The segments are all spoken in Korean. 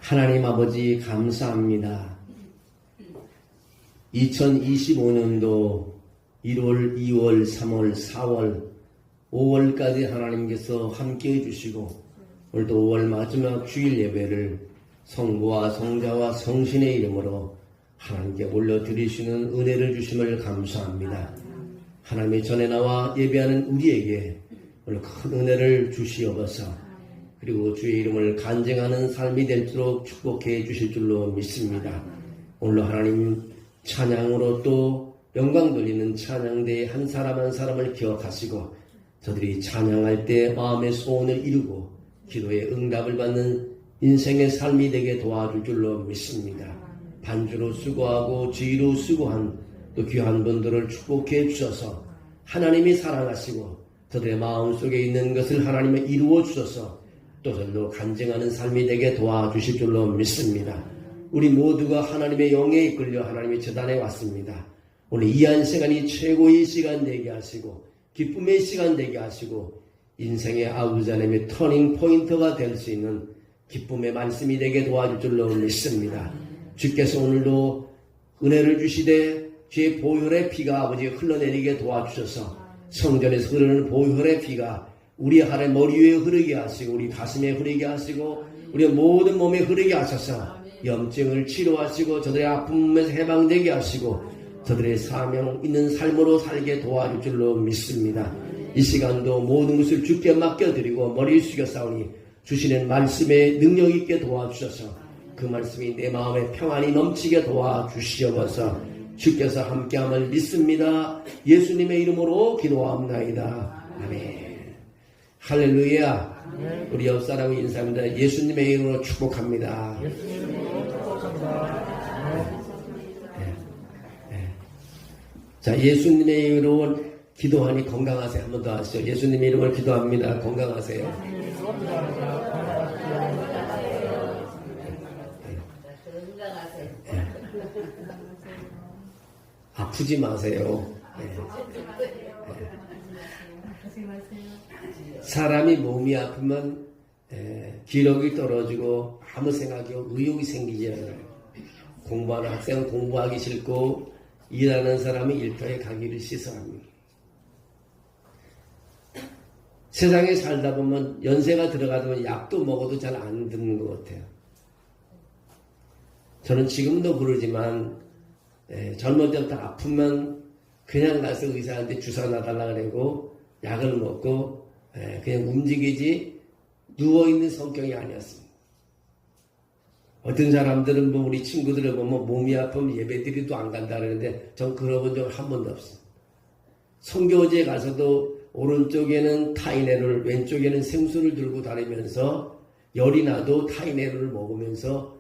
하나님 아버지 감사합니다. 2025년도 1월, 2월, 3월, 4월, 5월까지 하나님께서 함께해 주시고 오늘도 5월 마지막 주일 예배를 성부와 성자와 성신의 이름으로 하나님께 올려드리시는 은혜를 주심을 감사합니다. 하나님의 전에 나와 예배하는 우리에게 오늘 큰 은혜를 주시옵소서. 그리고 주의 이름을 간증하는 삶이 될수록 축복해 주실 줄로 믿습니다. 오늘도 하나님 찬양으로 또 영광 돌리는 찬양대의 한 사람 한 사람을 기억하시고 저들이 찬양할 때 마음의 소원을 이루고 기도의 응답을 받는 인생의 삶이 되게 도와줄 줄로 믿습니다. 반주로 수고하고 주의로 수고한 또 귀한 분들을 축복해 주셔서 하나님이 사랑하시고 저들의 마음속에 있는 것을 하나님이 이루어 주셔서 또 저들로 간증하는 삶이 되게 도와주실 줄로 믿습니다. 우리 모두가 하나님의 영에 이끌려 하나님의 제단에 왔습니다. 오늘 이 한 시간이 최고의 시간 되게 하시고 기쁨의 시간 되게 하시고 인생의 아버지 하나님의 터닝 포인트가 될 수 있는 기쁨의 말씀이 되게 도와줄 줄로 믿습니다. 주께서 오늘도 은혜를 주시되 주의 보혈의 피가 아버지 흘러내리게 도와주셔서 성전에서 흐르는 보혈의 피가 우리 하나의 머리 위에 흐르게 하시고 우리 가슴에 흐르게 하시고 우리의 모든 몸에 흐르게 하셔서 염증을 치료하시고 저들의 아픔에서 해방되게 하시고 저들의 사명 있는 삶으로 살게 도와줄 줄로 믿습니다. 이 시간도 모든 것을 주께 맡겨드리고 머리 숙여 싸우니 주시는 말씀에 능력 있게 도와주셔서 그 말씀이 내 마음에 평안이 넘치게 도와주시옵소서. 주께서 함께함을 믿습니다. 예수님의 이름으로 기도합나이다. 아멘. 할렐루야. 우리 옆 사람이 인사합니다. 예수님의 이름으로 축복합니다. 자, 예수님의 이름으로 기도하니 건강하세요. 한 번 더 하시죠. 예수님의 이름으로 기도합니다. 건강하세요. 아프지 마세요. 사람이 몸이 아프면 기력이 떨어지고 아무 생각이 의욕이 생기지 않아요. 공부하는 학생은 공부하기 싫고 일하는 사람은 일터에 가기를 싫어합니다. 세상에 살다 보면 연세가 들어가면 약도 먹어도 잘 안 듣는 것 같아요. 저는 지금도 그러지만 젊을 때부터 아프면 그냥 가서 의사한테 주사 놔달라 그러고 약을 먹고 그냥 움직이지 누워있는 성격이 아니었습니다. 어떤 사람들은 뭐 우리 친구들을 보면 몸이 아프면 예배드리도 안 간다 그러는데 전 그러본 적은 한 번도 없어요. 선교지에 가서도 오른쪽에는 타이네롤 왼쪽에는 생수를 들고 다니면서 열이 나도 타이네롤을 먹으면서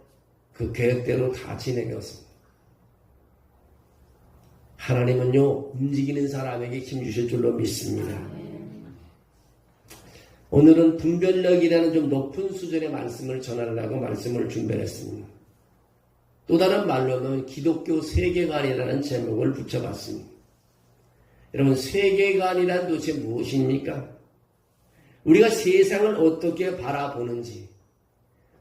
그 계획대로 다 지내겼습니다. 하나님은요 움직이는 사람에게 힘 주실 줄로 믿습니다. 오늘은 분별력이라는 좀 높은 수준의 말씀을 전하려고 말씀을 준비했습니다. 또 다른 말로는 기독교 세계관이라는 제목을 붙여봤습니다. 여러분 세계관이란 도대체 무엇입니까? 우리가 세상을 어떻게 바라보는지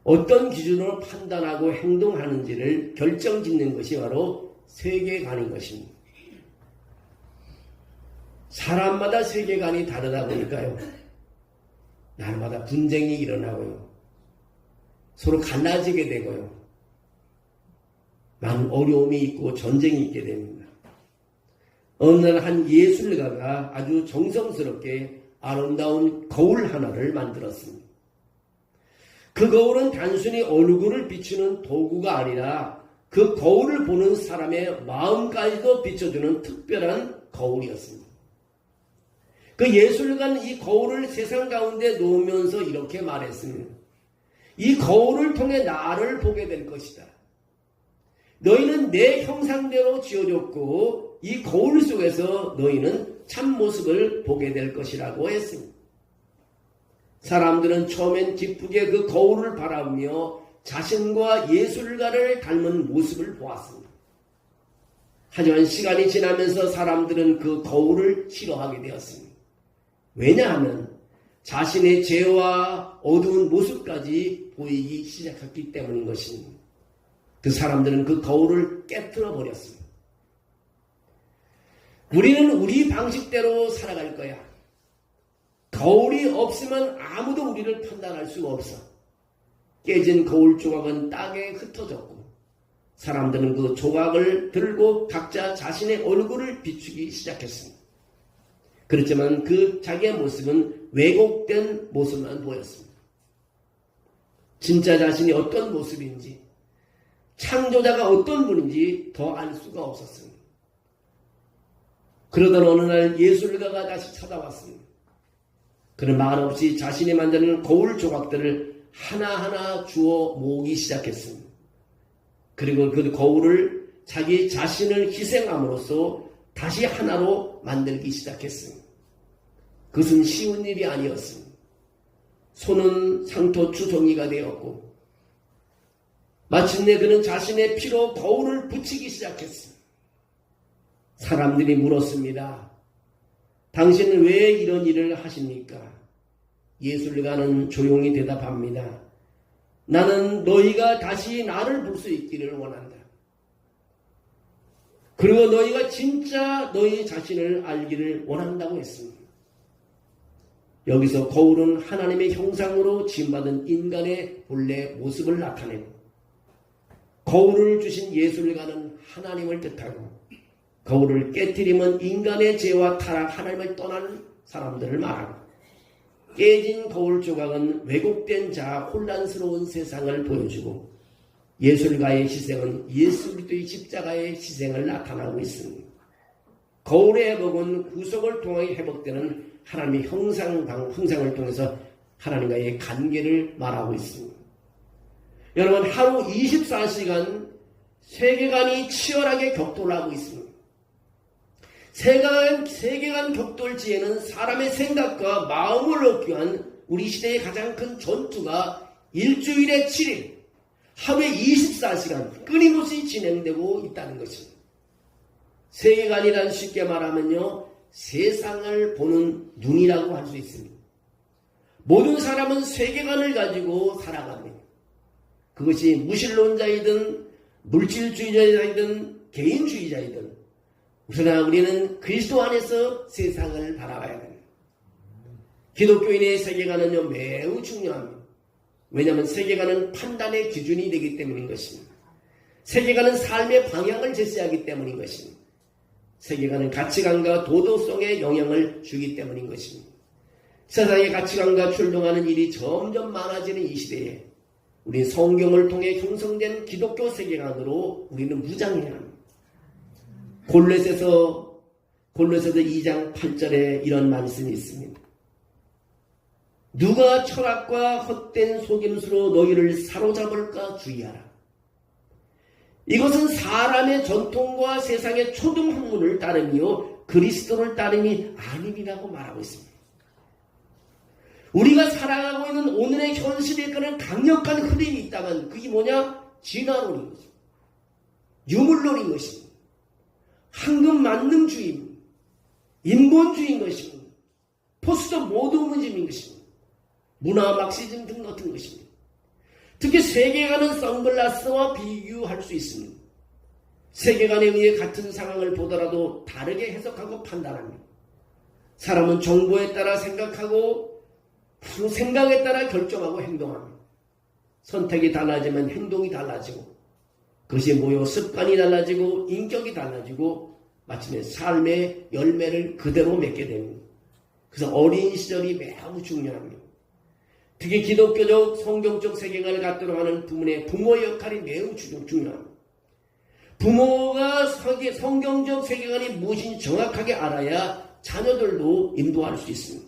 어떤 기준으로 판단하고 행동하는지를 결정짓는 것이 바로 세계관인 것입니다. 사람마다 세계관이 다르다 보니까요. 날마다 분쟁이 일어나고요. 서로 갈라지게 되고요. 많은 어려움이 있고 전쟁이 있게 됩니다. 어느 날 한 예술가가 아주 정성스럽게 아름다운 거울 하나를 만들었습니다. 그 거울은 단순히 얼굴을 비추는 도구가 아니라 그 거울을 보는 사람의 마음까지도 비춰주는 특별한 거울이었습니다. 그 예술가는 이 거울을 세상 가운데 놓으면서 이렇게 말했습니다. 이 거울을 통해 나를 보게 될 것이다. 너희는 내 형상대로 지어졌고 이 거울 속에서 너희는 참모습을 보게 될 것이라고 했습니다. 사람들은 처음엔 기쁘게 그 거울을 바라보며 자신과 예술가를 닮은 모습을 보았습니다. 하지만 시간이 지나면서 사람들은 그 거울을 싫어하게 되었습니다. 왜냐하면 자신의 죄와 어두운 모습까지 보이기 시작했기 때문인 것입니다. 그 사람들은 그 거울을 깨뜨려 버렸습니다. 우리는 우리 방식대로 살아갈 거야. 거울이 없으면 아무도 우리를 판단할 수가 없어. 깨진 거울 조각은 땅에 흩어졌고 사람들은 그 조각을 들고 각자 자신의 얼굴을 비추기 시작했습니다. 그렇지만 그 자기의 모습은 왜곡된 모습만 보였습니다. 진짜 자신이 어떤 모습인지, 창조자가 어떤 분인지 더 알 수가 없었습니다. 그러던 어느 날 예술가가 다시 찾아왔습니다. 그는 말없이 자신이 만드는 거울 조각들을 하나하나 주워 모으기 시작했습니다. 그리고 그 거울을 자기 자신을 희생함으로써 다시 하나로 만들기 시작했습니다. 그것은 쉬운 일이 아니었습니다. 손은 상토추송이가 되었고 마침내 그는 자신의 피로 거울을 붙이기 시작했습니다. 사람들이 물었습니다. 당신은 왜 이런 일을 하십니까? 예술가는 조용히 대답합니다. 나는 너희가 다시 나를 볼 수 있기를 원한다. 그리고 너희가 진짜 너희 자신을 알기를 원한다고 했습니다. 여기서 거울은 하나님의 형상으로 지음받은 인간의 본래 모습을 나타내고 거울을 주신 예술가는 하나님을 뜻하고 거울을 깨트리면 인간의 죄와 타락 하나님을 떠난 사람들을 말하고 깨진 거울 조각은 왜곡된 자 혼란스러운 세상을 보여주고 예술가의 희생은 예수 그리스도의 십자가의 희생을 나타나고 있습니다. 거울의 회복은 구속을 통해 회복되는 하나님의 형상을 통해서 하나님과의 관계를 말하고 있습니다. 여러분, 하루 24시간 세계관이 치열하게 격돌을 하고 있습니다. 세계관 격돌지에는 사람의 생각과 마음을 얻기 위한 우리 시대의 가장 큰 전투가 일주일에 7일, 하루에 24시간 끊임없이 진행되고 있다는 것입니다. 세계관이란 쉽게 말하면요, 세상을 보는 눈이라고 할 수 있습니다. 모든 사람은 세계관을 가지고 살아갑니다. 그것이 무신론자이든 물질주의자이든 개인주의자이든 그러나 우리는 그리스도 안에서 세상을 바라봐야 됩니다. 기독교인의 세계관은요 매우 중요합니다. 왜냐하면 세계관은 판단의 기준이 되기 때문인 것입니다. 세계관은 삶의 방향을 제시하기 때문인 것입니다. 세계관은 가치관과 도덕성에 영향을 주기 때문인 것입니다. 세상의 가치관과 출동하는 일이 점점 많아지는 이 시대에 우리 성경을 통해 형성된 기독교 세계관으로 우리는 무장해야 합니다. 골로새서 2장 8절에 이런 말씀이 있습니다. 누가 철학과 헛된 속임수로 너희를 사로잡을까 주의하라. 이것은 사람의 전통과 세상의 초등 학문을 따름이요 그리스도를 따름이 아님이라고 말하고 있습니다. 우리가 살아가고 있는 오늘의 현실에 끄는 강력한 흐름이 있다면 그게 뭐냐? 진화론인 것입니다. 유물론인 것입니다. 황금만능주의입니다. 인본주의인 것입니다. 포스트 모더니즘인 것입니다. 문화 막시즘 등 같은 것입니다. 특히 세계관은 선글라스와 비교할 수 있습니다. 세계관에 의해 같은 상황을 보더라도 다르게 해석하고 판단합니다. 사람은 정보에 따라 생각하고 그 생각에 따라 결정하고 행동합니다. 선택이 달라지면 행동이 달라지고 그것이 모여 습관이 달라지고 인격이 달라지고 마침내 삶의 열매를 그대로 맺게 됩니다. 그래서 어린 시절이 매우 중요합니다. 특히 기독교적 성경적 세계관을 갖도록 하는 부모의 역할이 매우 중요합니다. 부모가 성경적 세계관이 무엇인지 정확하게 알아야 자녀들도 인도할 수 있습니다.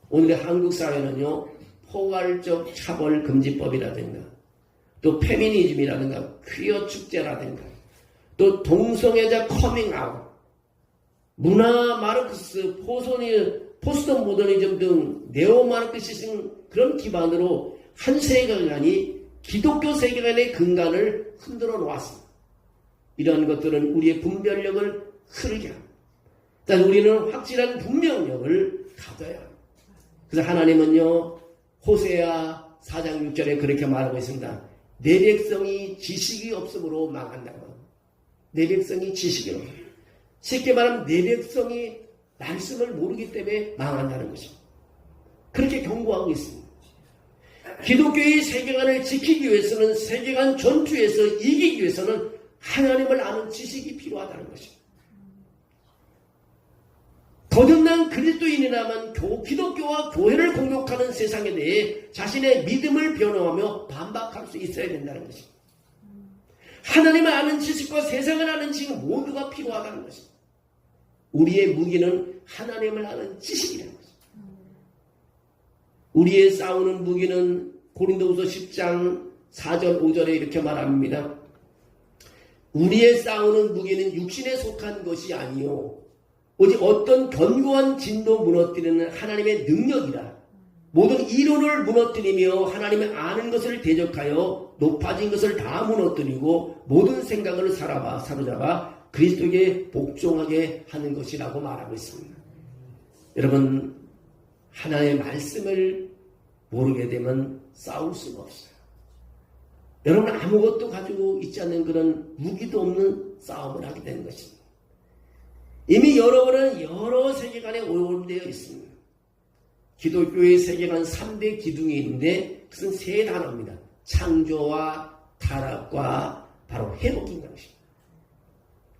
오늘의 한국 사회는요, 포괄적 차별 금지법이라든가, 또 페미니즘이라든가, 퀴어 축제라든가, 또 동성애자 커밍아웃, 문화 마르크스, 포스트 모더니즘 등 네오 마르크시즘 그런 기반으로 한 세계관이 기독교 세계관의 근간을 흔들어 놓았습니다. 이러한 것들은 우리의 분별력을 흐르게 합니다. 일단 우리는 확실한 분명력을 가져야 합니다. 그래서 하나님은요, 호세아 4장 6절에 그렇게 말하고 있습니다. 내 백성이 지식이 없으므로 망한다고. 내 백성이 지식이 없어. 쉽게 말하면 내 백성이 말씀을 모르기 때문에 망한다는 것입니다. 그렇게 경고하고 있습니다. 기독교의 세계관을 지키기 위해서는, 세계관 전투에서 이기기 위해서는 하나님을 아는 지식이 필요하다는 것입니다. 거듭난 그리스도인이라면 기독교와 교회를 공격하는 세상에 대해 자신의 믿음을 변호하며 반박할 수 있어야 된다는 것입니다. 하나님을 아는 지식과 세상을 아는 지식 모두가 필요하다는 것입니다. 우리의 무기는 하나님을 아는 지식이라는 것입니다. 우리의 싸우는 무기는 고린도후서 10장 4절 5절에 이렇게 말합니다. 우리의 싸우는 무기는 육신에 속한 것이 아니요 오직 어떤 견고한 진도 무너뜨리는 하나님의 능력이라. 모든 이론을 무너뜨리며 하나님의 아는 것을 대적하여 높아진 것을 다 무너뜨리고 모든 생각을 사로잡아 그리스도에게 복종하게 하는 것이라고 말하고 있습니다. 여러분, 하나님의 말씀을 모르게 되면 싸울 수가 없어요. 여러분, 아무것도 가지고 있지 않는 그런 무기도 없는 싸움을 하게 되는 것입니다. 이미 여러분은 여러 세계관에 오염되어 있습니다. 기독교의 세계관 3대 기둥이 있는데 그것은 세 단어입니다. 창조와 타락과 바로 회복인 것입니다.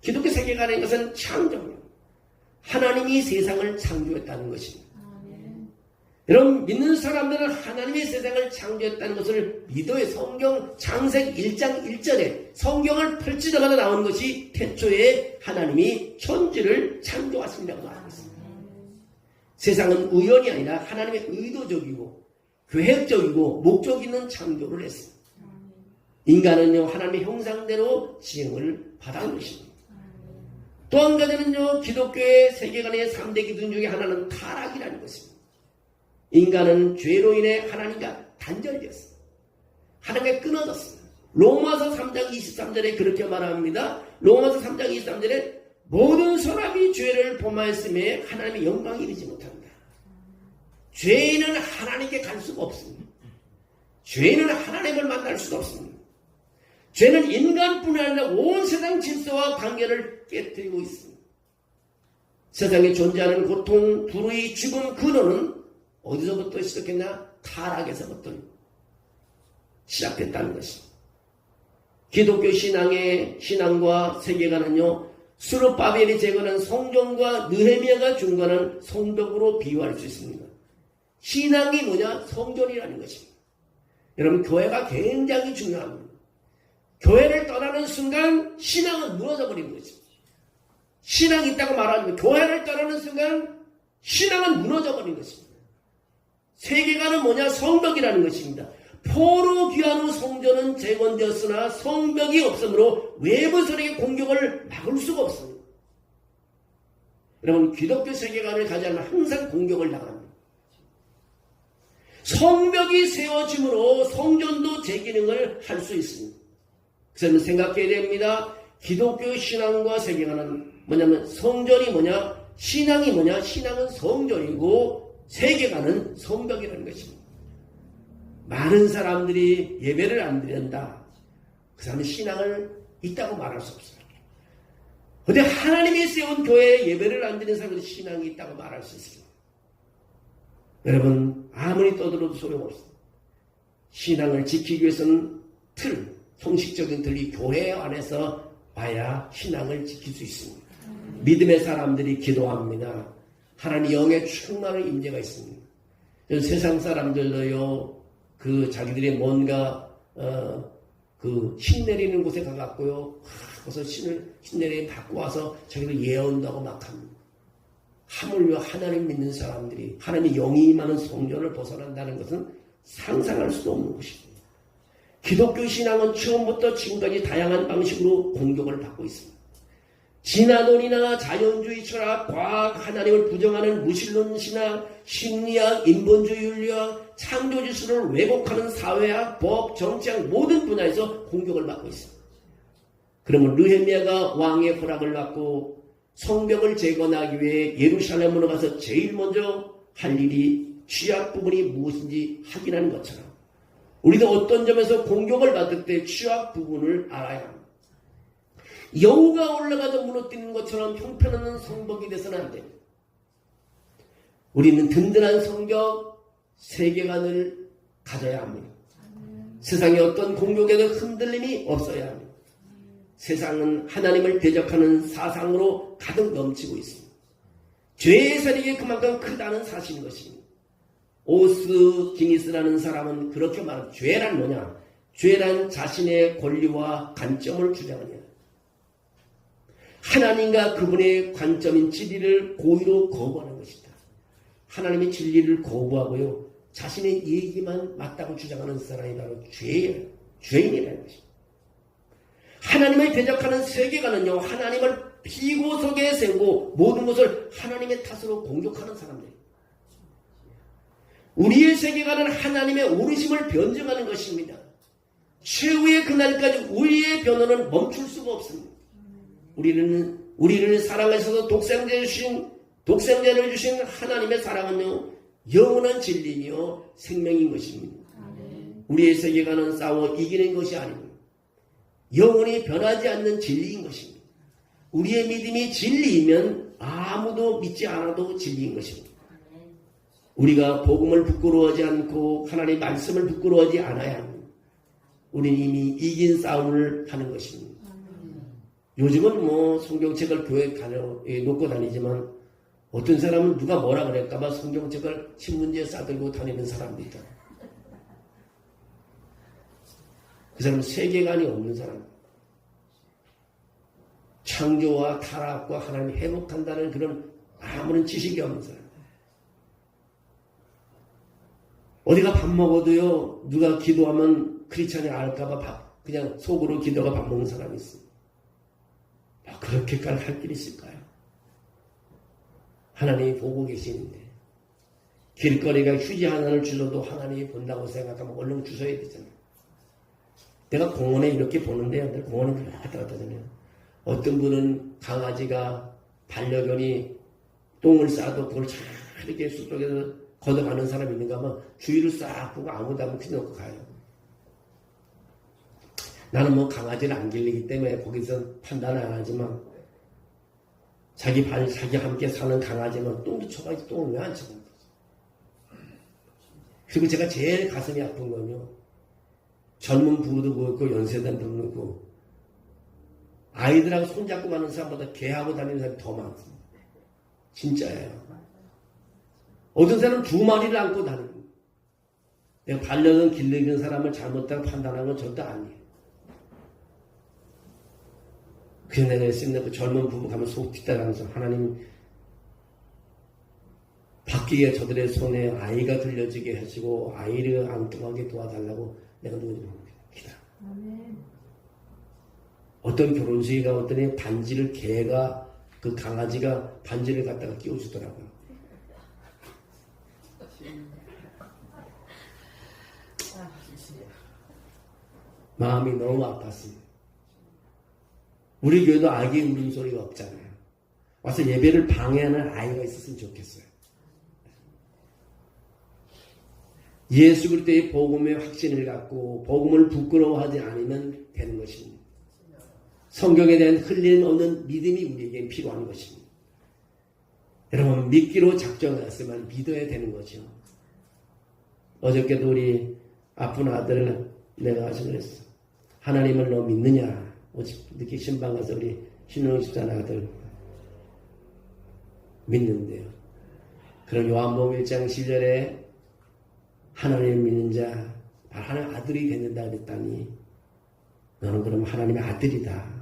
기독교 세계관의 것은 창조입니다. 하나님이 세상을 창조했다는 것입니다. 여러분, 믿는 사람들은 하나님의 세상을 창조했다는 것을 믿어요. 성경 창세기 1장 1절에 성경을 펼치다가 나온 것이 태초에 하나님이 천지를 창조하신다고 말하고 있습니다. 세상은 우연이 아니라 하나님의 의도적이고 계획적이고 목적 있는 창조를 했습니다. 인간은요, 하나님의 형상대로 지형을 받아온 것입니다. 또 한 가지는요, 기독교의 세계관의 3대 기둥 중에 하나는 타락이라는 것입니다. 인간은 죄로 인해 하나님과 단절되었습니다. 하나님과 끊어졌습니다. 로마서 3장 23절에 그렇게 말합니다. 로마서 3장 23절에 모든 사람이 죄를 범하였음에 하나님의 영광이 이르지 못합니다. 죄인은 하나님께 갈 수가 없습니다. 죄인은 하나님을 만날 수가 없습니다. 죄는 인간뿐 아니라 온 세상 질서와 관계를 깨뜨리고 있습니다. 세상에 존재하는 고통, 불의, 죽음, 근원은 어디서부터 시작했나? 타락에서부터 시작됐다는 것입니다. 기독교 신앙과 세계관은요, 스룹바벨이 제거한 성전과 느헤미야가 중간한 성벽으로 비유할 수 있습니다. 신앙이 뭐냐? 성전이라는 것입니다. 여러분, 교회가 굉장히 중요합니다. 교회를 떠나는 순간 신앙은 무너져 버리는 것입니다. 신앙이 있다고 말하는 거예요. 교회를 떠나는 순간 신앙은 무너져 버리는 것입니다. 세계관은 뭐냐? 성벽이라는 것입니다. 포로 귀한 후 성전은 재건되었으나 성벽이 없으므로 외부 세력의 공격을 막을 수가 없습니다. 여러분, 기독교 세계관을 가지면 항상 공격을 당합니다. 성벽이 세워짐으로 성전도 제 기능을 할 수 있습니다. 그래서 생각해야 됩니다. 기독교 신앙과 세계관은 뭐냐면 성전이 뭐냐? 신앙이 뭐냐? 신앙은 성전이고 세계관은 성벽이라는 것입니다. 많은 사람들이 예배를 안 드린다. 그 사람은 신앙을 있다고 말할 수 없어요. 그런데 하나님이 세운 교회에 예배를 안 드리는 사람은 신앙이 있다고 말할 수 있습니다. 여러분, 아무리 떠들어도 소용없습니다. 신앙을 지키기 위해서는 형식적인 틀이 교회 안에서 와야 신앙을 지킬 수 있습니다. 믿음의 사람들이 기도합니다. 하나님 영의 충만한 임재가 있습니다. 세상 사람들도요, 자기들이 뭔가 신 내리는 곳에 가갖고요, 거기서 신 내리는 받고 와서 자기들 예언도 하고 막 합니다. 하물며 하나님 믿는 사람들이 하나님의 영이 임하는 성전을 벗어난다는 것은 상상할 수도 없는 것입니다. 기독교 신앙은 처음부터 지금까지 다양한 방식으로 공격을 받고 있습니다. 진화론이나 자연주의 철학, 과학, 하나님을 부정하는 무신론 신학, 심리학, 인본주의 윤리학, 창조질서를 왜곡하는 사회학, 법, 정치학 모든 분야에서 공격을 받고 있습니다. 그러면 느헤미야가 왕의 허락을 받고 성벽을 재건하기 위해 예루살렘으로 가서 제일 먼저 할 일이 취약 부분이 무엇인지 확인하는 것처럼 우리도 어떤 점에서 공격을 받을 때 취약 부분을 알아야 합니다. 여우가 올라가도 무너뜨리는 것처럼 형편없는 성벽이 돼서는 안 됩니다. 우리는 든든한 성벽, 세계관을 가져야 합니다. 세상의 어떤 공격에도 흔들림이 없어야 합니다. 세상은 하나님을 대적하는 사상으로 가득 넘치고 있습니다. 죄의 세력이 그만큼 크다는 사실인 것입니다. 오스 기니스라는 사람은 그렇게 말합니다. 죄란 뭐냐? 죄란 자신의 권리와 관점을 주장하냐. 하나님과 그분의 관점인 진리를 고의로 거부하는 것이다. 하나님의 진리를 거부하고요. 자신의 얘기만 맞다고 주장하는 사람이 바로 죄인이라는 것입니다. 하나님을 대적하는 세계관은요. 하나님을 비고석에 세우고 모든 것을 하나님의 탓으로 공격하는 사람들입니다. 우리의 세계관은 하나님의 오르심을 변증하는 것입니다. 최후의 그날까지 우리의 변호는 멈출 수가 없습니다. 우리를 사랑하셔서 독생자를 주신 하나님의 사랑은요, 영원한 진리이며 생명인 것입니다. 우리의 세계관은 싸워 이기는 것이 아닙니다. 영원히 변하지 않는 진리인 것입니다. 우리의 믿음이 진리이면 아무도 믿지 않아도 진리인 것입니다. 우리가 복음을 부끄러워하지 않고 하나님의 말씀을 부끄러워하지 않아야 합니다. 우리는 이미 이긴 싸움을 하는 것입니다. 요즘은 성경책을 교회에 놓고 다니지만 어떤 사람은 누가 뭐라 그럴까봐 성경책을 신문지에 싸들고 다니는 사람도 있다. 그 사람은 세계관이 없는 사람. 창조와 타락과 하나님이 회복한다는 그런 아무런 지식이 없는 사람. 어디가 밥 먹어도요, 누가 기도하면 크리스찬이 알까봐 그냥 속으로 기도가 밥 먹는 사람이 있습니다. 그렇게까지 할 길이 있을까요? 하나님이 보고 계시는데 길거리가 휴지 하나를 주셔도 하나님이 본다고 생각하면 얼른 주셔야 되잖아요. 내가 공원에 이렇게 보는데요. 늘 공원에 그렇게 갔다 갔다잖아요. 어떤 분은 강아지가 반려견이 똥을 싸도 그걸 잘 이렇게 숲속에서 걷어가는 사람이 있는가 하면 주위를 싹 보고 아무도 안 피놓고 가요. 나는 강아지를 안 길리기 때문에 거기서 판단을 안 하지만 자기와 함께 사는 강아지는 똥도 쳐가지고 똥을 왜 안 쳐가는 거죠? 그리고 제가 제일 가슴이 아픈 건요. 젊은 부부도 그렇고 연세대도 그렇고 아이들하고 손잡고 가는 사람보다 개하고 다니는 사람이 더 많습니다. 진짜예요. 어떤 사람은 2마리를 안고 다닙니다. 내가 반려견 길르는 사람을 잘못하고 판단하는 건 절대 아니에요. 그래서 내가 했습니다. 그 젊은 부부 가면 속 뒤따라가면서 하나님 바뀌게 저들의 손에 아이가 들려지게 하시고 아이를 앙뚱하게 도와달라고 내가 누구지 기다. 어떤 결혼식에 가봤더니 반지를 개가 그 강아지가 반지를 갖다가 끼워주더라고요. 마음이 너무 아팠습니다. 우리 교회도 아기 울음소리가 없잖아요. 와서 예배를 방해하는 아이가 있었으면 좋겠어요. 예수 그리스도의 복음의 확신을 갖고 복음을 부끄러워하지 않으면 되는 것입니다. 성경에 대한 흘림 없는 믿음이 우리에게 필요한 것입니다. 여러분 믿기로 작정했으면 믿어야 되는 거죠. 어저께도 우리 아픈 아들 내가 하시고 그랬어. 하나님을 너 믿느냐? 오직 늦게 신방 가서 우리 신혼 집사나 아들 믿는데요. 그런 요한복음 1장 10절에 하나님을 믿는 자 바로 하나님의 아들이 된다 그랬다니 너는 그럼 하나님의 아들이다.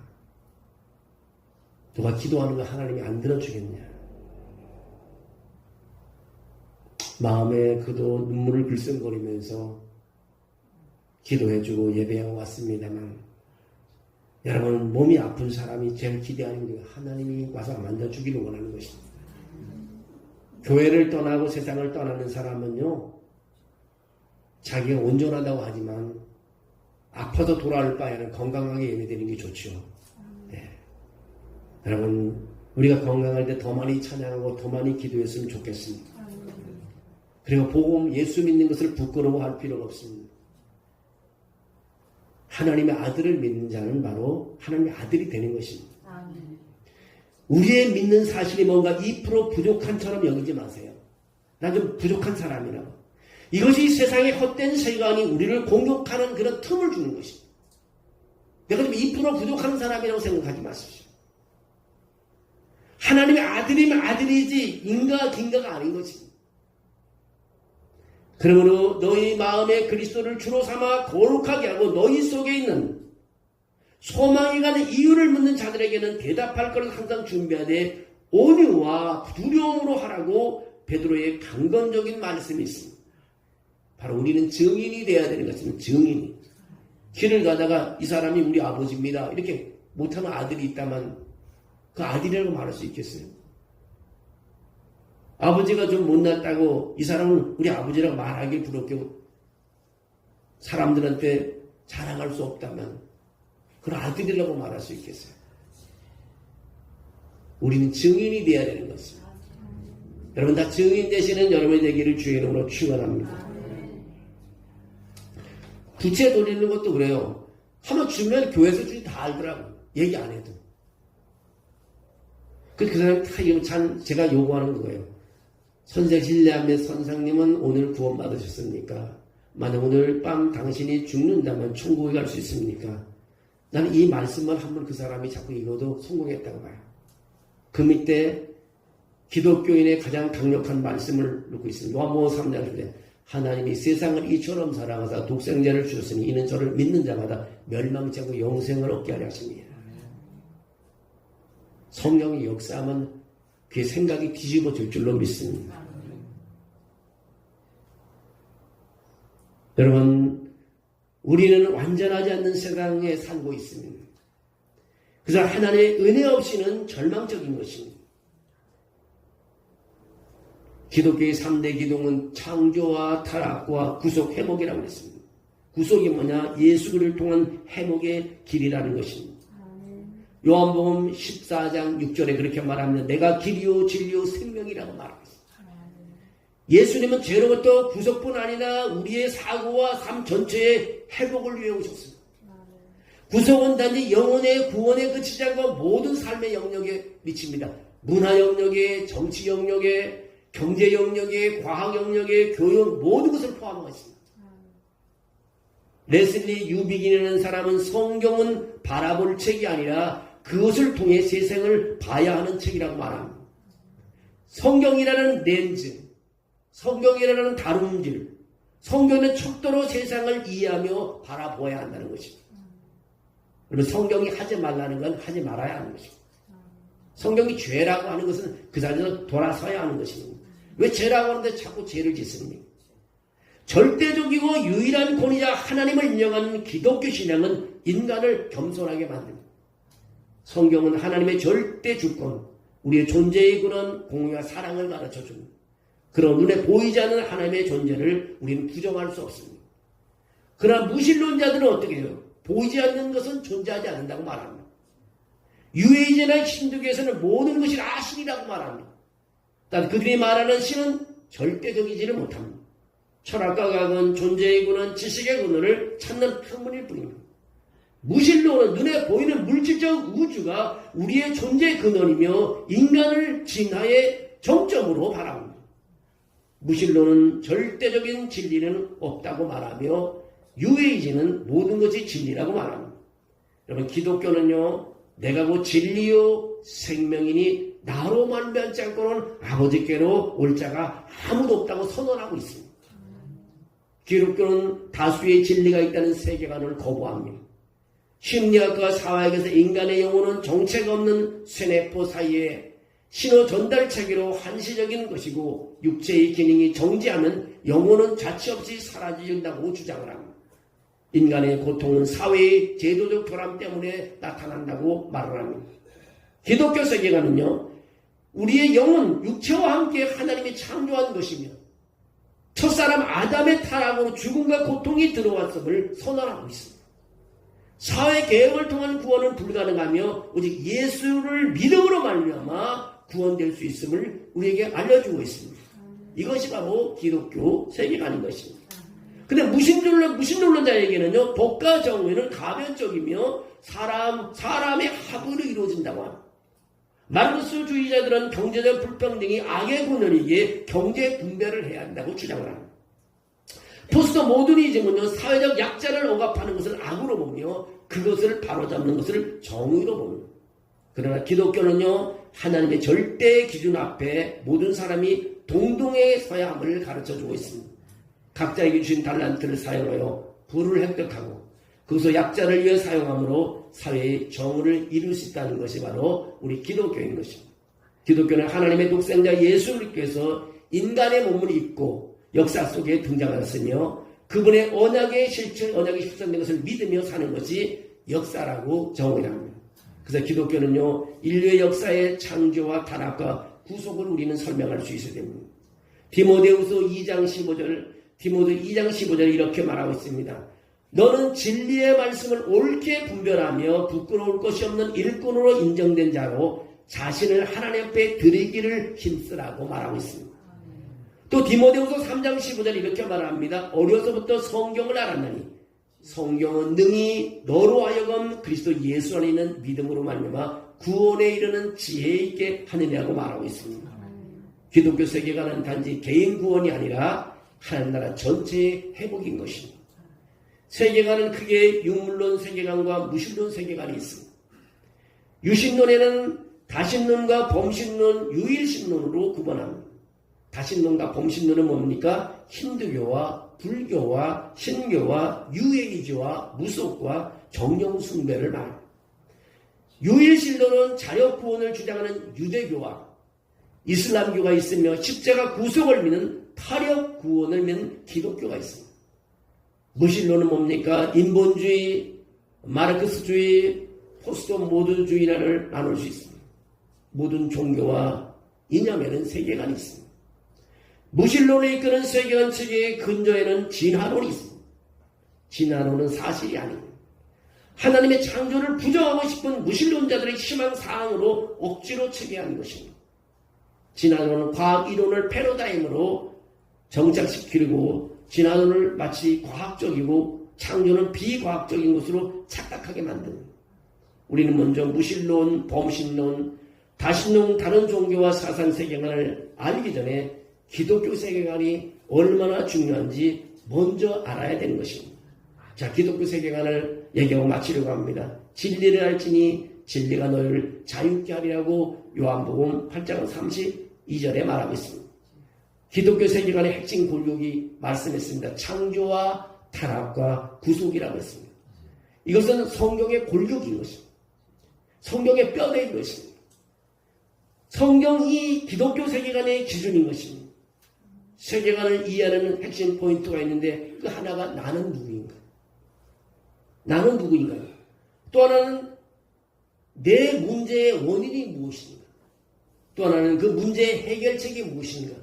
누가 기도하는 거 하나님이 안 들어주겠냐. 마음에 그도 눈물을 글썽거리면서 기도해주고 예배하고 왔습니다만 여러분 몸이 아픈 사람이 제일 기대하는 게 하나님이 와서 만져주기를 원하는 것입니다. 교회를 떠나고 세상을 떠나는 사람은요 자기가 온전하다고 하지만 아파서 돌아올 바에는 건강하게 예배되는 게 좋죠. 네. 여러분 우리가 건강할 때 더 많이 찬양하고 더 많이 기도했으면 좋겠습니다. 그리고 복음 예수 믿는 것을 부끄러워할 필요가 없습니다. 하나님의 아들을 믿는 자는 바로 하나님의 아들이 되는 것입니다. 우리의 믿는 사실이 뭔가 2% 부족한처럼 여기지 마세요. 난 좀 부족한 사람이라고. 이것이 세상의 헛된 세관이 우리를 공격하는 그런 틈을 주는 것입니다. 내가 좀 2% 부족한 사람이라고 생각하지 마십시오. 하나님의 아들이면 아들이지 인가 긴가가 아닌 것입니다. 그러므로 너희 마음에 그리스도를 주로 삼아 거룩하게 하고 너희 속에 있는 소망이 가는 이유를 묻는 자들에게는 대답할 것을 항상 준비하되 온유와 두려움으로 하라고 베드로의 강건적인 말씀이 있습니다. 바로 우리는 증인이 되어야 되는 것입니다. 증인이. 길을 가다가 이 사람이 우리 아버지입니다. 이렇게 못하는 아들이 있다면 그 아들이라고 말할 수 있겠어요? 아버지가 좀 못났다고 이 사람은 우리 아버지라고 말하기 부럽게 사람들한테 자랑할 수 없다면 그런 아들이라고 말할 수 있겠어요? 우리는 증인이 되어야 되는 것입니다. 여러분 다 증인 되시는 여러분이 되기를 주의 이름으로 축원합니다. 부채 돌리는 것도 그래요. 한번 주면 교회에서 주인 다 알더라고. 얘기 안 해도. 그 사람 다 이거 참 제가 요구하는 거예요. 선생 신뢰하며 선생님은 오늘 구원 받으셨습니까? 만약 오늘 밤 당신이 죽는다면 천국에 갈 수 있습니까? 나는 이 말씀을 한번 그 사람이 자꾸 읽어도 성공했다고 봐요. 그 밑에 기독교인의 가장 강력한 말씀을 놓고 있습니다. 요한복음 3장인데 하나님이 세상을 이처럼 사랑하사 독생자를 주셨으니 이는 저를 믿는 자마다 멸망치 않고 영생을 얻게 하려 하십니다. 성령이 역사하면 그의 생각이 뒤집어질 줄로 믿습니다. 여러분 우리는 완전하지 않는 세상에 살고 있습니다. 그래서 하나님의 은혜 없이는 절망적인 것입니다. 기독교의 3대 기둥은 창조와 타락과 구속, 회복이라고 했습니다. 구속이 뭐냐? 예수를 통한 회복의 길이라는 것입니다. 요한복음 14장 6절에 그렇게 말합니다. 내가 길이요 진리요 생명이라고 말하고 있습니다. 예수님은 죄로부터 구속뿐 아니라 우리의 사고와 삶 전체의 회복을 위해 오셨습니다. 구속은 단지 영혼의 구원에 그치지 않고 모든 삶의 영역에 미칩니다. 문화 영역에, 정치 영역에, 경제 영역에, 과학 영역에, 교육 모든 것을 포함하고 있습니다. 레슬리 유비긴이라는 사람은 성경은 바라볼 책이 아니라 그것을 통해 세상을 봐야 하는 책이라고 말합니다. 성경이라는 렌즈, 성경이라는 다룸질, 성경은 척도로 세상을 이해하며 바라보아야 한다는 것입니다. 그리고 성경이 하지 말라는 건 하지 말아야 하는 것입니다. 성경이 죄라고 하는 것은 그 자리에서 돌아서야 하는 것입니다. 왜 죄라고 하는데 자꾸 죄를 짓습니까? 절대적이고 유일한 권위자 하나님을 인정하는 기독교 신앙은 인간을 겸손하게 만듭니다. 성경은 하나님의 절대 주권, 우리의 존재의 그런 공의와 사랑을 가르쳐줍니다. 그런 눈에 보이지 않는 하나님의 존재를 우리는 부정할 수 없습니다. 그러나 무신론자들은 어떻게 해요? 보이지 않는 것은 존재하지 않는다고 말합니다. 유해인이나 힌두교에서는 모든 것이 다 신이라고 말합니다. 단 그들이 말하는 신은 절대적이지를 못합니다. 철학과 과학은 존재의 근원, 지식의 근원을 찾는 학문일 뿐입니다. 무신론은 눈에 보이는 물질적 우주가 우리의 존재의 근원이며 인간을 진화의 정점으로 바라봅니다. 무신론은 절대적인 진리는 없다고 말하며 유해이지는 모든 것이 진리라고 말합니다. 여러분 기독교는요, 내가 곧 진리요 생명이니 나로 만면치 않고는 아버지께로 올 자가 아무도 없다고 선언하고 있습니다. 기독교는 다수의 진리가 있다는 세계관을 거부합니다. 심리학과 사회학에서 인간의 영혼은 정체가 없는 쇠뇌포 사이에 신호 전달 체계로 한시적인 것이고 육체의 기능이 정지하면 영혼은 자취 없이 사라진다고 주장을 합니다. 인간의 고통은 사회의 제도적 결함 때문에 나타난다고 말을 합니다. 기독교 세계관은요, 우리의 영혼, 육체와 함께 하나님이 창조한 것이며 첫사람 아담의 타락으로 죽음과 고통이 들어왔음을 선언하고 있습니다. 사회개혁을 통한 구원은 불가능하며 오직 예수를 믿음으로 말미암아 구원될 수 있음을 우리에게 알려주고 있습니다. 이것이 바로 기독교 세계관인 것입니다. 근데 무신론자에게는요, 복과 정의는 가변적이며 사람의 합의로 이루어진다고 합니다. 마르크스주의자들은 경제적 불평등이 악의 근원이기에 경제 분배를 해야 한다고 주장을 합니다. 포스트 모더니즘은요, 사회적 약자를 억압하는 것을 악으로 보며 그것을 바로잡는 것을 정의로 봅니다. 그러나 기독교는요, 하나님의 절대 기준 앞에 모든 사람이 동등해 서야 함을 가르쳐주고 있습니다. 각자에게 주신 달란트를 사용하여 부를 획득하고 그것을 약자를 위해 사용함으로 사회의 정의를 이룰 수 있다는 것이 바로 우리 기독교인 것입니다. 기독교는 하나님의 독생자 예수 그리스도께서 인간의 몸을 입고 역사 속에 등장하였으며 그분의 언약의 실천된 것을 믿으며 사는 것이 역사라고 정의합니다. 그래서 기독교는요, 인류의 역사의 창조와 타락과 구속을 우리는 설명할 수 있어야 됩니다. 디모데후서 2장 15절 이렇게 말하고 있습니다. 너는 진리의 말씀을 옳게 분별하며 부끄러울 것이 없는 일꾼으로 인정된 자로 자신을 하나님 앞에 드리기를 힘쓰라고 말하고 있습니다. 또 디모데후서 3장 15절 이렇게 말합니다. 어려서부터 성경을 알았나니 성경은 능히 너로 하여금 그리스도 예수 안에 있는 믿음으로 말미암아 구원에 이르는 지혜 있게 하느냐고 말하고 있습니다. 기독교 세계관은 단지 개인 구원이 아니라 하나님 나라 전체의 회복인 것입니다. 세계관은 크게 유물론 세계관과 무신론 세계관이 있습니다. 유신론에는 다신론과 범신론, 유일신론으로 구분합니다. 다신론과 범신론은 뭡니까? 힌두교와 불교와 신교와 유해이주와 무속과 정령 숭배를 말합니다. 유일신론은 자력구원을 주장하는 유대교와 이슬람교가 있으며 십자가 구속을 믿는 타력구원을 믿는 기독교가 있습니다. 무신론은 뭡니까? 인본주의, 마르크스주의, 포스트 모던주의를 나눌 수 있습니다. 모든 종교와 이념에는 세계관이 있습니다. 무신론에 이끄는 세계관 체계의 근저에는 진화론이 있습니다. 진화론은 사실이 아닙니다. 하나님의 창조를 부정하고 싶은 무신론자들의 희망사항으로 억지로 체계하는 것입니다. 진화론은 과학 이론을 패러다임으로 정착시키고 진화론을 마치 과학적이고 창조는 비과학적인 것으로 착각하게 만듭니다. 우리는 먼저 무신론, 범신론, 다신론 다른 종교와 사상 세계관을 알기 전에 기독교 세계관이 얼마나 중요한지 먼저 알아야 되는 것입니다. 자, 기독교 세계관을 얘기하고 마치려고 합니다. 진리를 알지니 진리가 너희를 자유케 하리라고 요한복음 8장 32절에 말하고 있습니다. 기독교 세계관의 핵심 골격이 말씀했습니다. 창조와 타락과 구속이라고 했습니다. 이것은 성경의 골격인 것입니다. 성경의 뼈대인 것입니다. 성경이 기독교 세계관의 기준인 것입니다. 세계관을 이해하는 핵심 포인트가 있는데 그 하나가 나는 누구인가? 나는 누구인가? 또 하나는 내 문제의 원인이 무엇인가? 또 하나는 그 문제의 해결책이 무엇인가?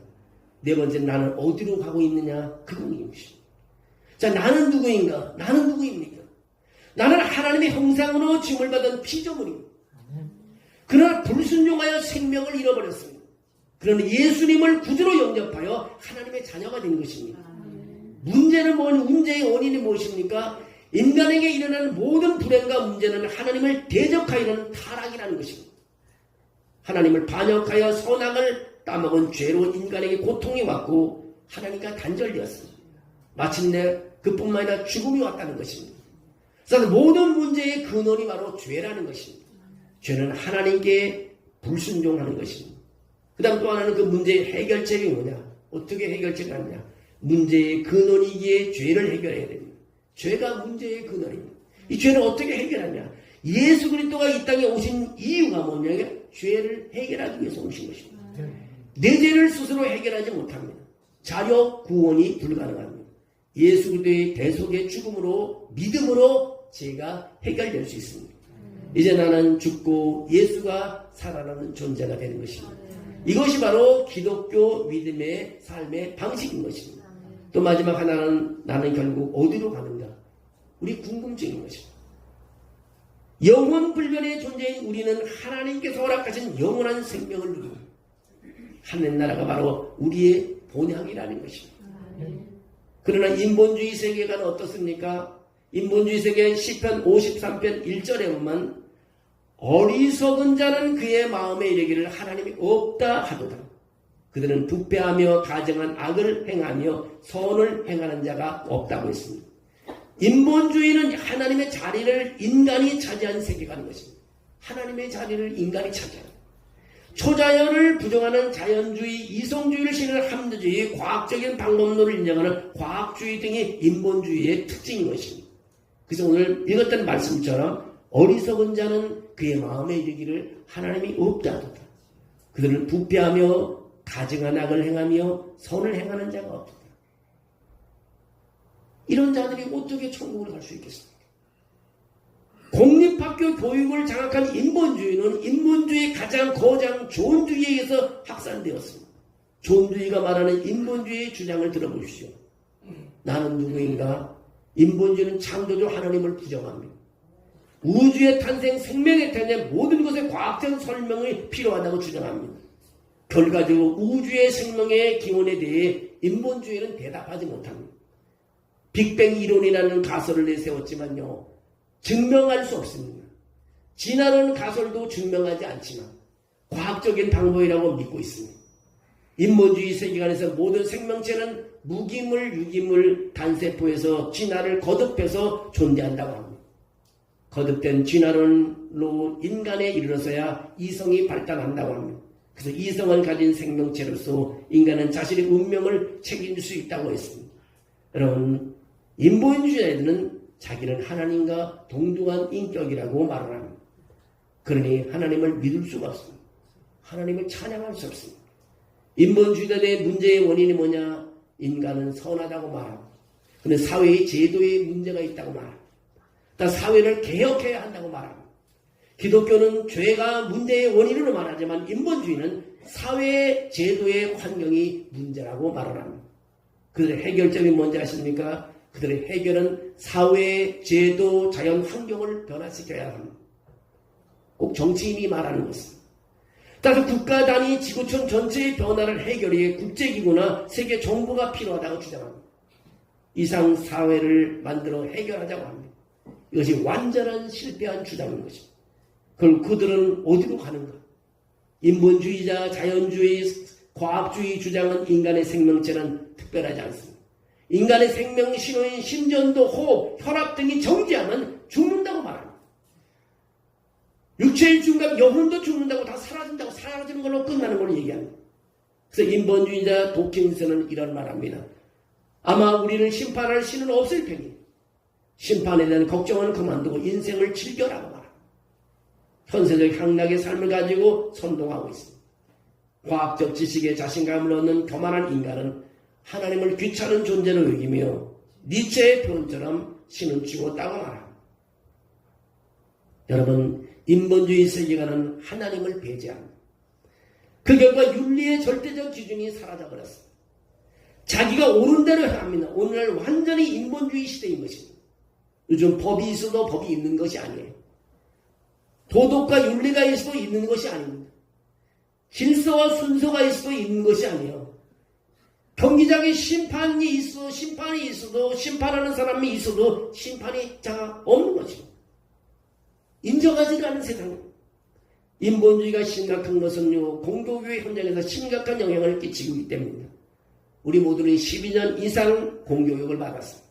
네 번째, 나는 어디로 가고 있느냐? 그분이 무엇인가? 자, 나는 누구인가? 나는 누구입니까? 나는 하나님의 형상으로 지음을 받은 피조물입니다. 그러나 불순종하여 생명을 잃어버렸습니다. 그러나 예수님을 구주로 영접하여 하나님의 자녀가 된 것입니다. 문제는 문제의 원인이 무엇입니까? 인간에게 일어나는 모든 불행과 문제는 하나님을 대적하여 일어나는 타락이라는 것입니다. 하나님을 반역하여 선악을 따먹은 죄로 인간에게 고통이 왔고 하나님과 단절되었습니다. 마침내 그뿐만 아니라 죽음이 왔다는 것입니다. 그래서 모든 문제의 근원이 바로 죄라는 것입니다. 죄는 하나님께 불순종하는 것입니다. 그 다음 또 하나는 그 문제의 해결책이 뭐냐? 어떻게 해결책을 하느냐? 문제의 근원이기에 죄를 해결해야 됩니다. 죄가 문제의 근원입니다. 이 죄는 어떻게 해결하냐? 예수 그리스도가 이 땅에 오신 이유가 뭐냐? 죄를 해결하기 위해서 오신 것입니다. 내 죄를 스스로 해결하지 못합니다. 자력 구원이 불가능합니다. 예수 그리스도의 대속의 죽음으로 믿음으로 죄가 해결될 수 있습니다. 이제 나는 죽고 예수가 살아나는 존재가 되는 것입니다. 이것이 바로 기독교 믿음의 삶의 방식인 것입니다. 또 마지막 하나는 나는 결국 어디로 가는가? 우리 궁금증인 것입니다. 영원 불변의 존재인 우리는 하나님께서 허락하신 영원한 생명을 누리고 하늘나라가 바로 우리의 본향이라는 것입니다. 그러나 인본주의 세계관은 어떻습니까? 인본주의 세계 시편 53편 1절에 보면 어리석은 자는 그의 마음에 이르기를 하나님이 없다 하도다. 그들은 부패하며 가증한 악을 행하며 선을 행하는 자가 없다고 했습니다. 인본주의는 하나님의 자리를 인간이 차지한 세계관인 것입니다. 하나님의 자리를 인간이 차지하는, 초자연을 부정하는 자연주의, 이성주의를 신뢰하는 합리주의, 과학적인 방법론을 인정하는 과학주의 등이 인본주의의 특징인 것입니다. 그래서 오늘 읽었던 말씀처럼 어리석은 자는 그의 마음에 이르기를 하나님이 없다 하도다. 그들은 부패하며 가증한 악을 행하며 선을 행하는 자가 없다. 이런 자들이 어떻게 천국을 갈 수 있겠습니까? 공립학교 교육을 장악한 인본주의는 인본주의의 가장 거장 존주의에 의해서 확산되었습니다. 존주의가 말하는 인본주의의 주장을 들어보십시오. 나는 누구인가? 인본주의는 창조주 하나님을 부정합니다. 우주의 탄생, 생명의 탄생, 모든 것에 과학적 설명이 필요하다고 주장합니다. 결과적으로 우주의 생명의 기원에 대해 인본주의는 대답하지 못합니다. 빅뱅 이론이라는 가설을 내세웠지만요, 증명할 수 없습니다. 진화론 가설도 증명하지 않지만 과학적인 방법이라고 믿고 있습니다. 인본주의 세계관에서 모든 생명체는 무기물, 유기물, 단세포에서 진화를 거듭해서 존재한다고 합니다. 거듭된 진화론로 인간에 이르러서야 이성이 발달한다고 합니다. 그래서 이성을 가진 생명체로서 인간은 자신의 운명을 책임질 수 있다고 했습니다. 여러분, 인본주의자들은 자기는 하나님과 동등한 인격이라고 말을 합니다. 그러니 하나님을 믿을 수가 없습니다. 하나님을 찬양할 수 없습니다. 인본주의자들의 문제의 원인이 뭐냐? 인간은 선하다고 말합니다. 그런데 사회의 제도에 문제가 있다고 말합니다. 그러니까 사회를 개혁해야 한다고 말합니다. 기독교는 죄가 문제의 원인으로 말하지만 인본주의는 사회 제도의 환경이 문제라고 말을 합니다. 그들의 해결점이 뭔지 아십니까? 그들의 해결은 사회, 제도, 자연 환경을 변화시켜야 합니다. 꼭 정치인이 말하는 것입니다. 따라서 국가 단위 지구촌 전체의 변화를 해결해 국제기구나 세계 정부가 필요하다고 주장합니다. 이상 사회를 만들어 해결하자고 합니다. 이것이 완전한 실패한 주장인 것입니다. 그럼 그들은 어디로 가는가? 인본주의자, 자연주의, 과학주의 주장은 인간의 생명체는 특별하지 않습니다. 인간의 생명 신호인 심전도, 호흡, 혈압 등이 정지하면 죽는다고 말합니다. 육체의 중간, 영혼도 죽는다고, 다 사라진다고, 사라지는 걸로 끝나는 걸로 얘기합니다. 그래서 인본주의자 도킨스는 이런 말합니다. 아마 우리를 심판할 신은 없을 테니 심판에 대한 걱정은 그만두고 인생을 즐겨라고 말합니다. 현세적 향락의 삶을 가지고 선동하고 있습니다. 과학적 지식에 자신감을 얻는 교만한 인간은 하나님을 귀찮은 존재로 여기며 니체의 표현처럼 신은 죽었다고 말합니다. 여러분, 인본주의 세계관은 하나님을 배제합니다. 그 결과 윤리의 절대적 기준이 사라져버렸습니다. 자기가 옳은 대로 합니다. 오늘날 완전히 인본주의 시대인 것입니다. 요즘 법이 있어도 법이 있는 것이 아니에요. 도덕과 윤리가 있어도 있는 것이 아닙니다. 질서와 순서가 있어도 있는 것이 아니에요. 경기장에 심판이 있어도 심판하는 사람이 있어도 심판이 없는 것입니다. 인정하지 않는 세상입니다. 인본주의가 심각한 것은요, 공교교회 현장에서 심각한 영향을 끼치고 있기 때문입니다. 우리 모두는 12년 이상 공교육을 받았습니다.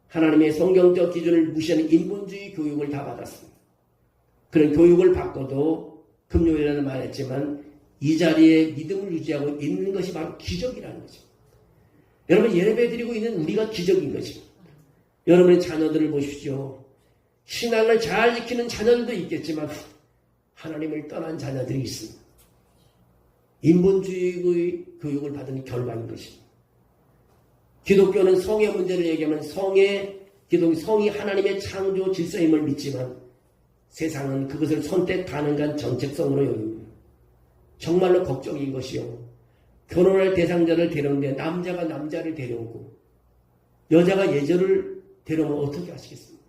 하나님의 성경적 기준을 무시하는 인본주의 교육을 다 받았습니다. 그런 교육을 받고도 금요일에는 말했지만 이 자리에 믿음을 유지하고 있는 것이 바로 기적이라는 거죠. 여러분, 예배 드리고 있는 우리가 기적인 것입니다. 여러분의 자녀들을 보십시오. 신앙을 잘 지키는 자녀들도 있겠지만 하나님을 떠난 자녀들이 있습니다. 인본주의의 교육을 받은 결과인 것입니다. 기독교는 성의 문제를 얘기하면 성이 하나님의 창조 질서임을 믿지만 세상은 그것을 선택 가능한 정책성으로 여깁니다. 정말로 걱정인 것이요. 결혼할 대상자를 데려오는데 남자가 남자를 데려오고 여자가 여자를 데려오면 어떻게 하시겠습니까?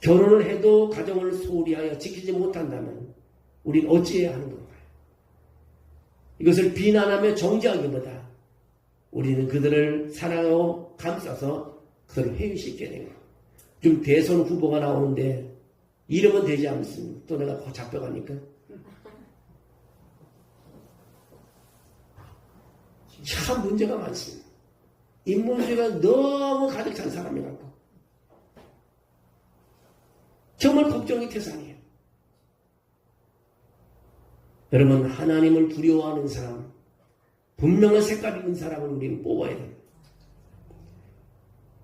결혼을 해도 가정을 소홀히 하여 지키지 못한다면 우린 어찌해야 하는 건가요? 이것을 비난하며 정죄하기보다 우리는 그들을 사랑하고 감싸서 그들을 회유시켜야 되는 거예요. 좀 대선 후보가 나오는데 이름은 되지 않습니다. 또 내가 잡혀가니까. 참 문제가 많습니다. 인본주의가 너무 가득 찬 사람이라고. 정말 걱정이 태산이에요. 여러분, 하나님을 두려워하는 사람, 분명한 색깔 있는 사람을 우리는 뽑아야 돼요.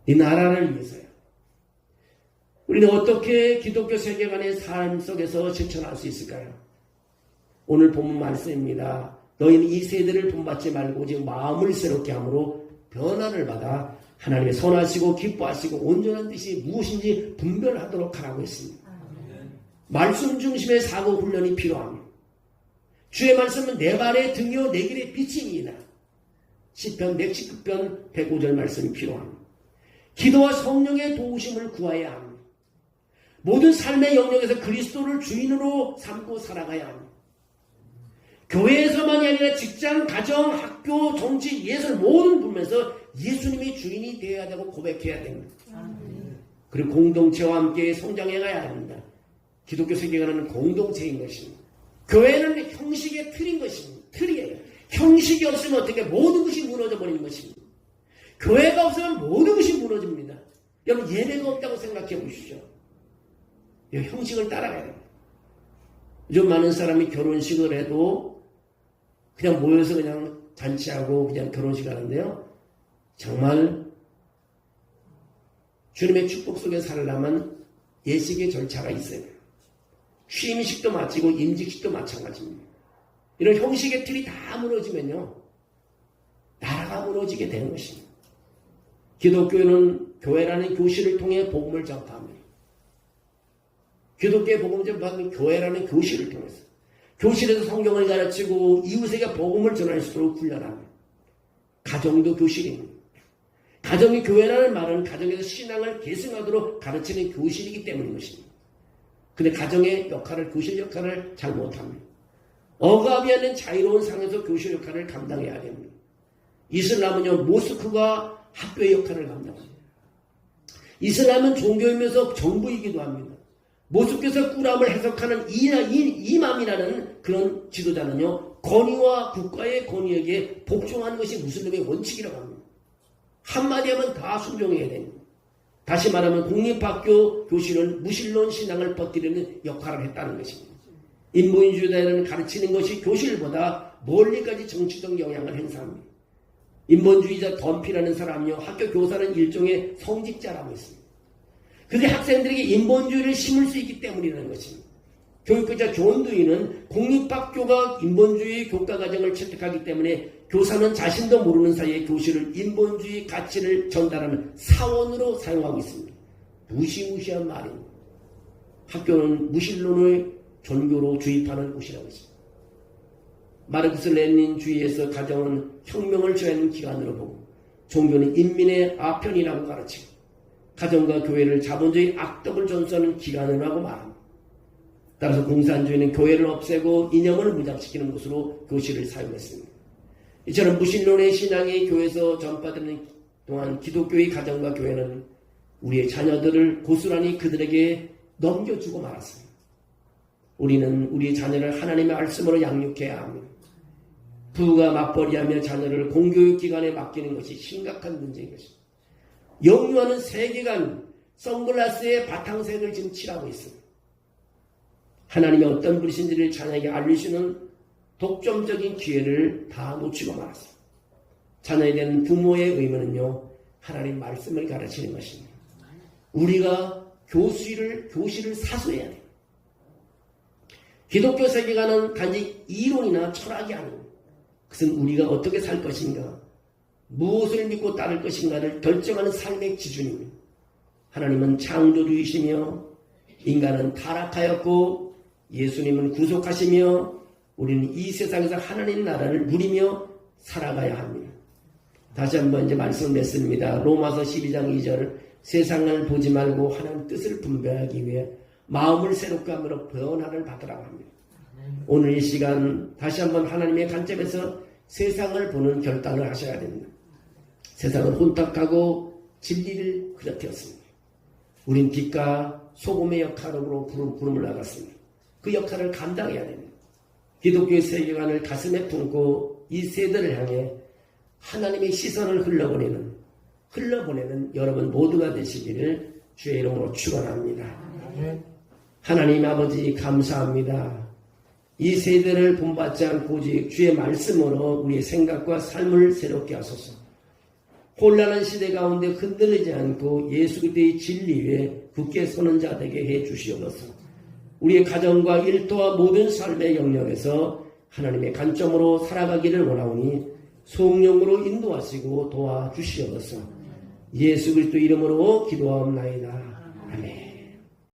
이 나라를 위해서요. 우리는 어떻게 기독교 세계관의 삶 속에서 실천할 수 있을까요? 오늘 본문 말씀입니다. 너희는 이 세대를 본받지 말고 지금 마음을 새롭게 함으로 변화를 받아 하나님의 선하시고 기뻐하시고 온전한 뜻이 무엇인지 분별하도록 하라고 했습니다. 말씀 중심의 사고 훈련이 필요합니다. 주의 말씀은 내 발의 등이요 내 길의 빛입니다. 시편 119편 105절 말씀이 필요합니다. 기도와 성령의 도우심을 구해야 합니다. 모든 삶의 영역에서 그리스도를 주인으로 삼고 살아가야 합니다. 교회에서만이 아니라 직장, 가정, 학교, 정치, 예술 모든 부분에서 예수님이 주인이 되어야 되고 고백해야 됩니다. 그리고 공동체와 함께 성장해 가야 합니다. 기독교 세계관은 공동체인 것입니다. 교회는 형식의 틀인 것입니다. 틀이에요. 형식이 없으면 어떻게 모든 것이 무너져 버리는 것입니다. 교회가 없으면 모든 것이 무너집니다. 여러분 예배가 없다고 생각해 보시죠. 형식을 따라가야 됩니다. 요즘 많은 사람이 결혼식을 해도 그냥 모여서 그냥 잔치하고 그냥 결혼식 하는데요. 정말 주님의 축복 속에 살려면 예식의 절차가 있어요. 취임식도 마치고 임직식도 마찬가지입니다. 이런 형식의 틀이 다 무너지면요. 나라가 무너지게 되는 것입니다. 기독교는 교회라는 교실을 통해 복음을 전파합니다. 기독교의 복음 전파는 교회라는 교실을 통해서 교실에서 성경을 가르치고 이웃에게 복음을 전할 수 있도록 훈련합니다. 가정도 교실입니다. 가정이 교회라는 말은 가정에서 신앙을 계승하도록 가르치는 교실이기 때문인 것입니다. 근데 가정의 역할을, 교실 역할을 잘 못합니다. 억압이 아닌 자유로운 상에서 교실 역할을 감당해야 됩니다. 이슬람은요, 모스크가 학교의 역할을 감당합니다. 이슬람은 종교이면서 정부이기도 합니다. 모스크에서 꾸람을 해석하는 이맘이라는 그런 지도자는요, 권위와 국가의 권위에게 복종하는 것이 무슬림의 원칙이라고 합니다. 한마디 하면 다 순종해야 됩니다. 다시 말하면 공립학교 교실은 무신론 신앙을 퍼뜨리는 역할을 했다는 것입니다. 인본주의자는 가르치는 것이 교실보다 멀리까지 정치적 영향을 행사합니다. 인본주의자 덤피라는 사람은요, 학교 교사는 일종의 성직자라고 했습니다. 그게 학생들에게 인본주의를 심을 수 있기 때문이라는 것입니다. 교육교자 존 두이는 공립학교가 인본주의 교과과정을 채택하기 때문에 교사는 자신도 모르는 사이에 교실을 인본주의 가치를 전달하는 사원으로 사용하고 있습니다. 무시무시한 말입니다. 학교는 무신론의 종교로 주입하는 곳이라고 했습니다. 마르크스 레닌주의에서 가정은 혁명을 주하는 기관으로 보고 종교는 인민의 아편이라고 가르치고 가정과 교회를 자본주의 악덕을 전수하는 기관으로 하고 말합니다. 따라서 공산주의는 교회를 없애고 이념을 무장시키는 곳으로 교실을 사용했습니다. 이처럼 무신론의 신앙이 교회에서 전파되는 동안 기독교의 가정과 교회는 우리의 자녀들을 고스란히 그들에게 넘겨주고 말았습니다. 우리는 우리의 자녀를 하나님의 말씀으로 양육해야 합니다. 부부가 맞벌이하며 자녀를 공교육기관에 맡기는 것이 심각한 문제인 것입니다. 영유아는 세계관, 선글라스의 바탕색을 지금 칠하고 있습니다. 하나님의 어떤 분이신지를 자녀에게 알리시는 독점적인 기회를 다 놓치고 말았습니다. 자녀에 대한 부모의 의무는요, 하나님 말씀을 가르치는 것입니다. 우리가 교실을 사수해야 돼요. 기독교 세계관은 단지 이론이나 철학이 아닙니다. 그것은 우리가 어떻게 살 것인가, 무엇을 믿고 따를 것인가를 결정하는 삶의 기준입니다. 하나님은 창조주이시며 인간은 타락하였고 예수님은 구속하시며 우리는 이 세상에서 하나님 나라를 누리며 살아가야 합니다. 다시 한번 이제 말씀을 맺습니다. 로마서 12장 2절 세상을 보지 말고 하나님 뜻을 분별하기 위해 마음을 새롭게 함으로 변화를 받으라고 합니다. 오늘 이 시간 다시 한번 하나님의 관점에서 세상을 보는 결단을 하셔야 됩니다. 세상은 혼탁하고 진리를 그렇되었습니다. 우린 빛과 소금의 역할으로 부름을 나갔습니다. 그 역할을 감당해야 됩니다. 기독교의 세계관을 가슴에 품고 이 세대를 향해 하나님의 시선을 흘러보내는 여러분 모두가 되시기를 주의 이름으로 축원합니다. 하나님 아버지 감사합니다. 이 세대를 본받지 않고 오직 주의 말씀으로 우리의 생각과 삶을 새롭게 하소서. 혼란한 시대 가운데 흔들리지 않고 예수 그리스도의 진리 위에 굳게 서는 자 되게 해 주시옵소서. 우리의 가정과 일터와 모든 삶의 영역에서 하나님의 관점으로 살아가기를 원하오니 성령으로 인도하시고 도와주시옵소서. 예수 그리스도 이름으로 기도하옵나이다.